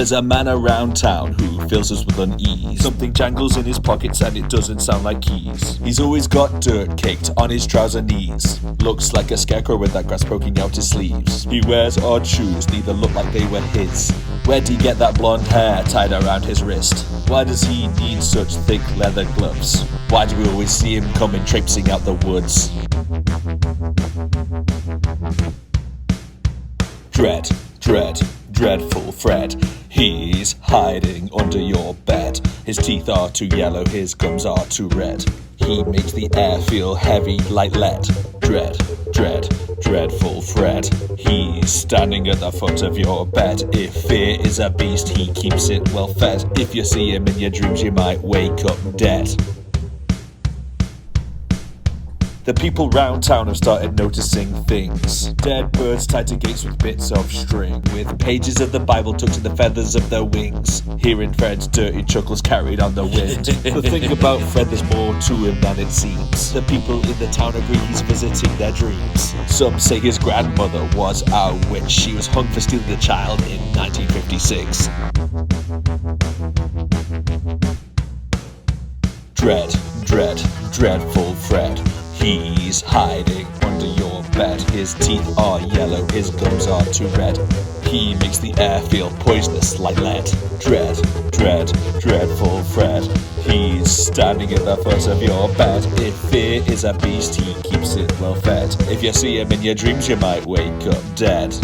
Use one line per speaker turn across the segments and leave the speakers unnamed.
There's a man around town who fills us with unease. Something jangles in his pockets and it doesn't sound like keys. He's always got dirt caked on his trouser knees. Looks like a scarecrow with that grass poking out his sleeves. He wears odd shoes, neither look like they were his. Where'd he get that blonde hair tied around his wrist? Why does he need such thick leather gloves? Why do we always see him coming traipsing out the woods? Dreadful Fred. He's hiding under your bed. His teeth are too yellow, his gums are too red. He makes the air feel heavy like lead. Dreadful Fred. He's standing at the foot of your bed. If fear is a beast, he keeps it well fed. If you see him in your dreams, you might wake up dead. The people round town have started noticing things. Dead birds tied to gates with bits of string, with pages of the Bible tucked in the feathers of their wings. Hearing Fred's dirty chuckles carried on the wind. The thing about Fred, there's more to him than it seems. The people in the town agree he's visiting their dreams. Some say his grandmother was a witch. She was hung for stealing a child in 1956. Dreadful Fred. He's hiding under your bed. His teeth are yellow, his gums are too red. He makes the air feel poisonous like lead. Dreadful Fred. He's standing at the foot of your bed. If fear is a beast, he keeps it well fed. If you see him in your dreams, you might wake up dead.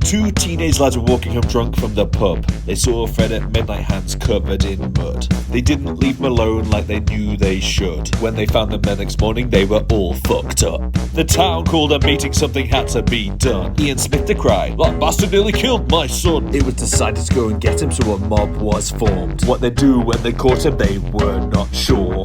Two teenage lads were walking home drunk from the pub. They saw Fred at midnight, hands covered in mud. They didn't leave him alone like they knew they should. When they found him the next morning, they were all fucked up. The town called a meeting, something had to be done. Ian Smith to cry, "That bastard nearly killed my son." It was decided to go and get him, so a mob was formed. What they'd do when they caught him, they were not sure.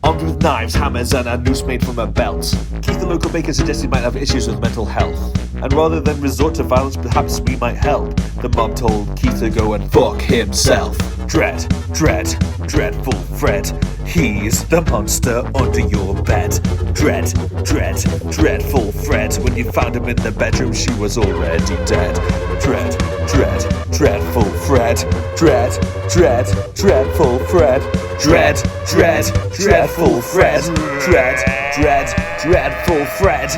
Armed with knives, hammers, and a noose made from a belt, Keith, the local baker, suggested he might have issues with mental health. And rather than resort to violence, perhaps we might help. The mob told Keith to go and fuck himself. Dreadful Fred. He's the monster under your bed. Dreadful Fred. When you found him in the bedroom, she was already dead. Dreadful Fred. Dreadful Fred. Dreadful Fred. Dreadful Fred.